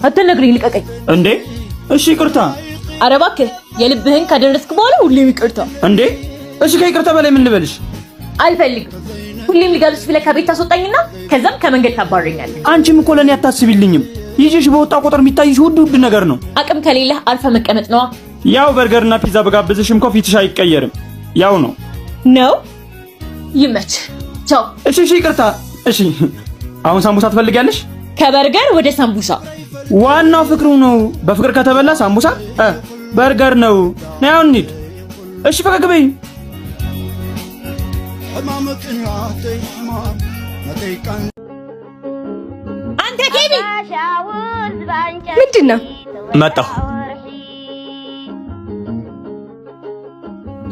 አትነግሪኝ ልቀቀኝ እንዴ እሺ ይቅርታ ኧረ እባክህ የልብህን ካደረስክ በኋላ ሁሌም ይቅርታ እንዴ እሺ ከይቅርታ በላይ ምን ልበልሽ አልፈልግም ሁሌም ልጋብዝሽ ብለህ ከቤት ታስወጣኝና ከዛም ከመንገድ ታባረኛለህ አንቺም እኮ ለኔ አታስቢልኝም ይዤሽ በወጣ ቁጥር የሚታይሽ ውድ ነገር ነው አቅም ከሌለህ አርፈ መቀመጥ ነው ያው በርገርና ፒዛ በጋብዝሽም እኮ ፊትሽ አይቀየርም ያው ነው ይመች ቻው እሺ ይቅርታ እሺ አሁን ሳምቡሳ ትፈልጊያለሽ ከበርገር ወደ ሳምቡሳ ዋናው ፍቅሩ ነው በፍቅር ከተበላ ሳምቡሳ በርገር ነው ነው እንዴ እሺ ፈቀቅ በይ አንተ ኬቢ ምንድነው መጣሁ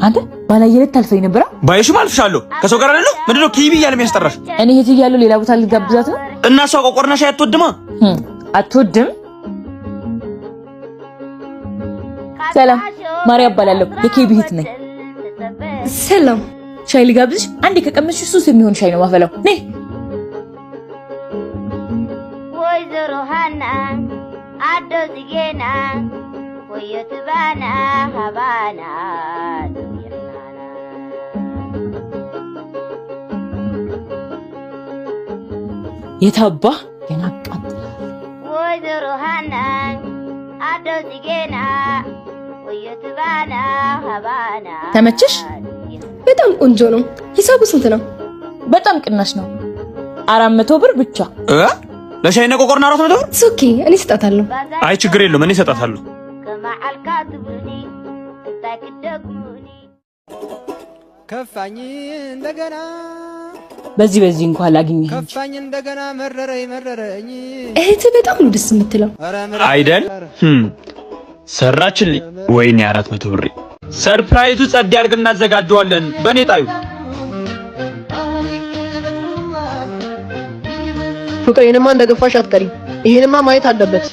አንተ ባላየለት ታልፈኝ ነበር ባይሽም አልፍሻለሁ ከሰው ጋር አይደለም ምንድነው ኬቢ እያለ የሚያስጠራሽ እኔ የት እያለሁ ሌላ ቦታ ልጋብዛት ነው እና ሰው ቆቆርና ሻይ አትወድማ አትወድም ሰላም ማርያም እባላለሁ የኬቢ እህት ነኝ ሰላም ሻይ ልጋብዝሽ አንዴ ከቀመስሽ ሱስ የሚሆን ሻይ ነው ማፈላው ነይ ወይዘሮ ሃና አዶ ጽጌና ወየትባና ሀባና የታባ የናቃት ወይዘሮ ሃና አዶ ጽጌና ወየትባና ሀባና ተመችሽ በጣም ቆንጆ ነው ሂሳቡ ስንት ነው በጣም ቅናሽ ነው 400 ብር ብቻ ለሻይ ነው ቆቆርና 400 ብር ኦኬ እኔ እሰጣታለሁ አይ ችግር የለውም እኔ እሰጣታለሁ ከፋኝ እንደገና በዚህ እንኳን ላግኝህ ከፋኝ እንደገና መረረኝ እህት በጣም ነው ደስ የምትለው አይደል ሰራችልኝ ወይኔ 400 ብር ሰርፕራይዙ ጸድ ያርግና እናዘጋጀዋለን በኔ ጣዩ ፍቅሬንማ እንደገፋሽ አትቀሪ ይሄንማ ማየት አለበት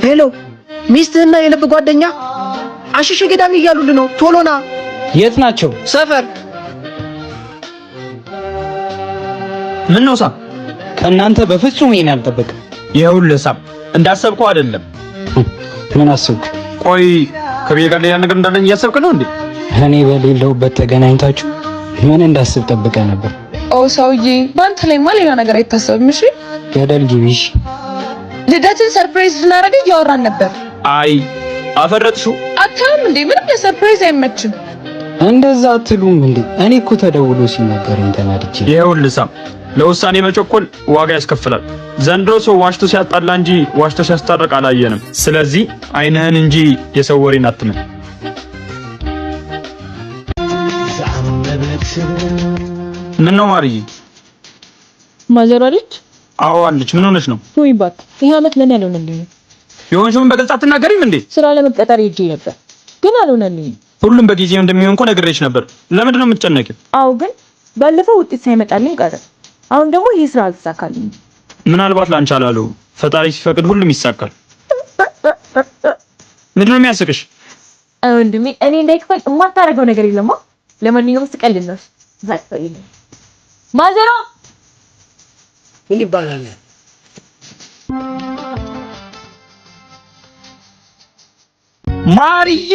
ሄሎ ሚስትህና የልብ ጓደኛ አሽሽ ገዳሚ እያሉልህ ነው ቶሎና የት ናቸው ሰፈር ምን ነው ሳም ከእናንተ በፍጹም ይሄን አልጠበቅ ይኸውልህ ሳም እንዳሰብከው አይደለም ምን አሰብክ ቆይ ከቤት ጋር ሌላ ነገር እንዳለኝ እያሰብክ ነው እንዴ እኔ በሌለውበት ተገናኝታችሁ ምን እንዳስብ ጠብቀህ ነበር ሰውዬ ባንተ ላይ ሌላ ነገር አይታሰብም እሺ ገደል ግቢሽ ልደትን ሰርፕራይዝ ልናደርግ እያወራን ነበር አይ አፈረጥሽው አታም እንዴ ምንም ለሰርፕራይዝ አይመችም እንደዛ አትሉም እንዴ እኔ እኮ ተደውሎ ሲነገረኝ ተናድጄ ይኸውልህ ሳም ለውሳኔ መቸኮል ዋጋ ያስከፍላል ዘንድሮ ሰው ዋሽቶ ሲያጣላ እንጂ ዋሽቶ ሲያስታርቅ አላየንም ስለዚህ አይንህን እንጂ የሰው ወሬን አትመን ምን ነው ማርዬ ማዘራሪት አዎ አለች ምን ሆነሽ ነው ወይ ባክ ይሄ አመት ለኔ አልሆነልኝም የሆንሽውን በግልጽ አትናገሪም እንዴ ስራ ለመቀጠር ሄጄ ነበር ግን አልሆነልኝም ሁሉም በጊዜው እንደሚሆን እኮ ነግሬሽ ነበር ለምንድን ነው የምትጨነቂው አዎ ግን ባለፈው ውጤት ሳይመጣልኝ ቀረ አሁን ደግሞ ይሄ ስራ አልተሳካልኝ ምናልባት ላንቺ አላለው ፈጣሪ ሲፈቅድ ሁሉም ይሳካል ምንድን ነው የሚያስቅሽ ወንድሜ እኔ እንዳይከፋኝ የማታረገው ነገር የለማ ለማንኛውም ስቀልድ ነው ዛሬ ማዘሮ ምን ይባላል ማርዬ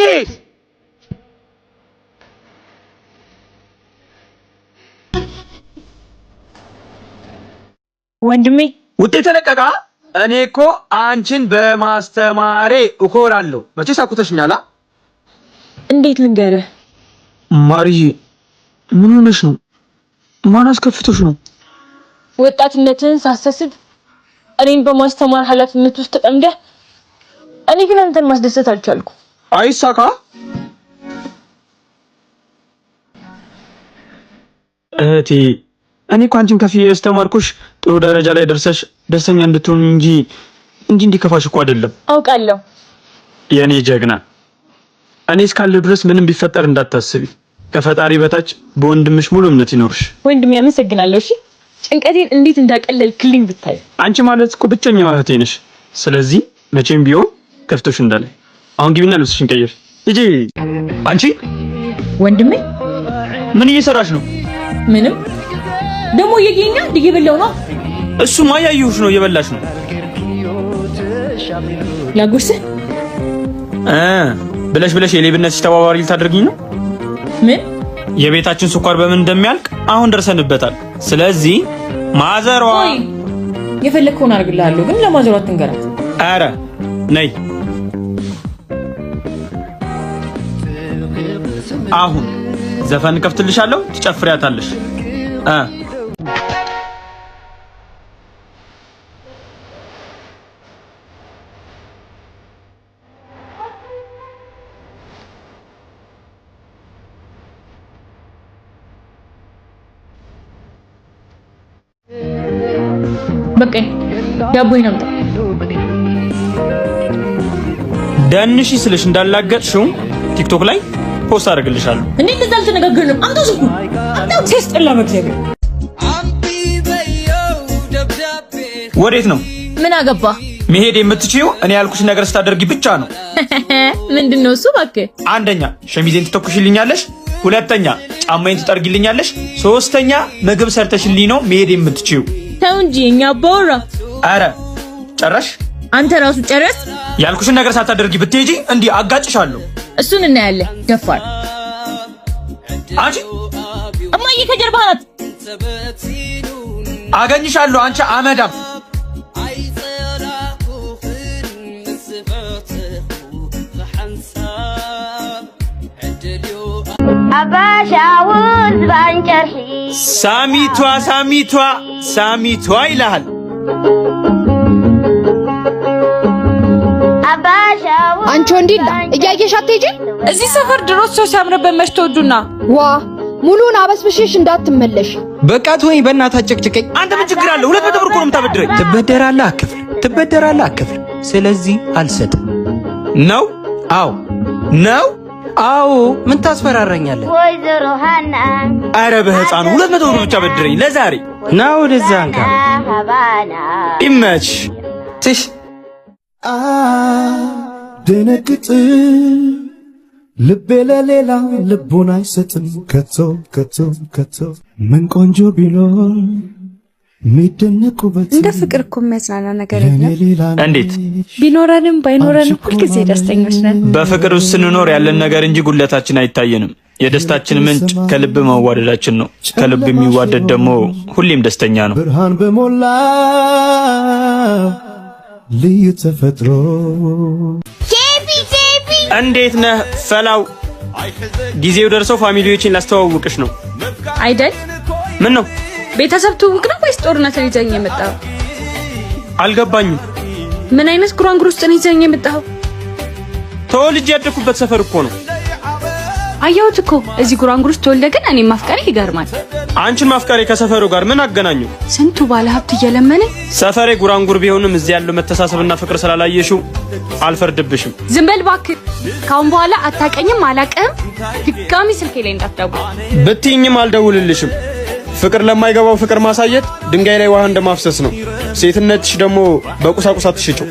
ወንድሜ ውጤት ተለቀቀ እኔ እኮ አንቺን በማስተማሬ እኮራለሁ መቼስ አኩተሽኛላ እንዴት ልንገርህ ማርዬ ምን ሆነሽ ነው ማን አስከፍቶሽ ነው ወጣትነትን ሳሰስብ እኔን በማስተማር ኃላፊነት ውስጥ ተጠምደህ እኔ ግን አንተን ማስደሰት አልቻልኩም አይሳካ እህቴ እኔ እኮ አንቺን ከፍዬ ያስተማርኩሽ ጥሩ ደረጃ ላይ ደርሰሽ ደስተኛ እንድትሆን እንጂ እንዲከፋሽ እኮ አይደለም አውቃለሁ የኔ ጀግና እኔ እስካለሁ ድረስ ምንም ቢፈጠር እንዳታስቢ ከፈጣሪ በታች በወንድምሽ ሙሉ እምነት ይኖርሽ ወንድሜ አመሰግናለሁ እሺ ጭንቀቴን እንዴት እንዳቀለልክልኝ ብታይ አንቺ ማለት እኮ ብቸኛው እህቴ ነሽ ስለዚህ መቼም ቢሆን ከፍቶሽ እንዳለ አሁን ግቢና ልብስሽን ቀይር እጂ አንቺ ወንድሜ ምን እየሰራሽ ነው ምንም ደግሞ የጌኛ እየበላው ነው። እሱማ ያዩሽ ነው እየበላሽ ነው። ላጉርስ ብለሽ የሌብነትሽ ተባባሪ ልታደርጊኝ ነው? ምን? የቤታችን ስኳር በምን እንደሚያልቅ አሁን ደርሰንበታል። ስለዚህ ማዘሯ የፈለግከውን አድርግልሃለሁ፣ ግን ለማዘሯ አትንገራት። አረ ነይ አሁን ዘፈን ከፍትልሻለሁ፣ ትጨፍሪያታለሽ። በቃ ዳቦዬን አምጣ። ደንሺ ስልሽ እንዳላገጥሽው ቲክቶክ ላይ ፖስት አድርግልሻለሁ። እንዴ እንደዛ አልተነጋገርንም። አምጣው ስልኩ አምጣው። ሲያስጠላ በእግዚአብሔር። ወዴት ነው? ምን አገባ? መሄድ የምትችይው እኔ ያልኩሽ ነገር ስታደርጊ ብቻ ነው። ምንድነው እሱ? እባክህ አንደኛ ሸሚዜን ትተኩሽልኛለሽ፣ ሁለተኛ ጫማዬን ትጠርጊልኛለሽ፣ ሶስተኛ ምግብ ሰርተሽልኝ ነው መሄድ የምትችይው። ተው እንጂ እኛ አባወራ። አረ ጨረሽ? አንተ ራሱ ጨረስ። ያልኩሽን ነገር ሳታደርጊ ብትሄጂ እንዲህ አጋጭሻለሁ። እሱን እናያለን። ደፋር አንቺ እማዬ ከጀርባ ናት። አገኝሻለሁ አንቺ አመዳም። አባሻውን ባንጨርሂ ሳሚቷ ይልሃል። አንቺ ወንዲላ እያየሽ አትሄጂ። እዚህ ሰፈር ድሮስ ሰው ሲያምርበት መሽቶ ወዱና ዋ ሙሉን አበስብሽሽ እንዳትመለሽ። በቃት ወይ በእናትህ አጨቅጭቀኝ። አንተ ምን ችግር አለ? 200 ብር እኮ ነው የምታበድረኝ። ትበደራለህ አክፍል። ስለዚህ አልሰጥም ነው? አዎ ነው? አዎ። ምን ታስፈራራኛለህ? ወይዘሮ ሃና አረ በህፃኑ 200 ብር ብቻ በድረኝ ለዛሬ። ና ወደዛ አንካ። ይመች ትሽ ደነግጥ ልቤ ለሌላ ልቡን አይሰጥም ከቶ ምን ቆንጆ ቢኖር ሚደነቁበት። እንደ ፍቅር እኮ የሚያጽናና ነገር የለም። እንዴት? ቢኖረንም ባይኖረንም ሁልጊዜ ደስተኞች ነን። በፍቅር ውስጥ ስንኖር ያለን ነገር እንጂ ጉድለታችን አይታየንም። የደስታችን ምንጭ ከልብ መዋደዳችን ነው። ከልብ የሚዋደድ ደግሞ ሁሌም ደስተኛ ነው። ብርሃን በሞላ ልዩ ተፈጥሮ። እንዴት ነህ ፈላው? ጊዜው ደርሶ ፋሚሊዎችን ላስተዋውቅሽ ነው አይደል? ምን ነው ቤተሰብ ትውውቅ ነው ወይስ ጦርነትን ይዘኝ የመጣው? አልገባኝም። ምን አይነት ጉራንጉር ውስጥ ነው ይዘኝ የመጣው? ተወልጄ ያደኩበት ሰፈር እኮ ነው። አየሁት እኮ እዚህ ጉራንጉር ውስጥ ተወልደ፣ ግን እኔ ማፍቀሬ ይገርማል። አንቺን ማፍቀሬ ከሰፈሩ ጋር ምን አገናኘው? ስንቱ ባለ ሀብት እየለመነ ሰፈሬ ጉራንጉር ቢሆንም እዚህ ያለው መተሳሰብና ፍቅር ስላላየሽው አልፈርድብሽም። ዝም በል እባክህ። ካሁን በኋላ አታቀኝም፣ አላቀህም። ድጋሚ ስልኬ ላይ እንዳትደውል ብትይኝም አልደውልልሽም። ፍቅር ለማይገባው ፍቅር ማሳየት ድንጋይ ላይ ውሃ እንደማፍሰስ ነው። ሴትነትሽ ደግሞ በቁሳቁስ አትሽጪው።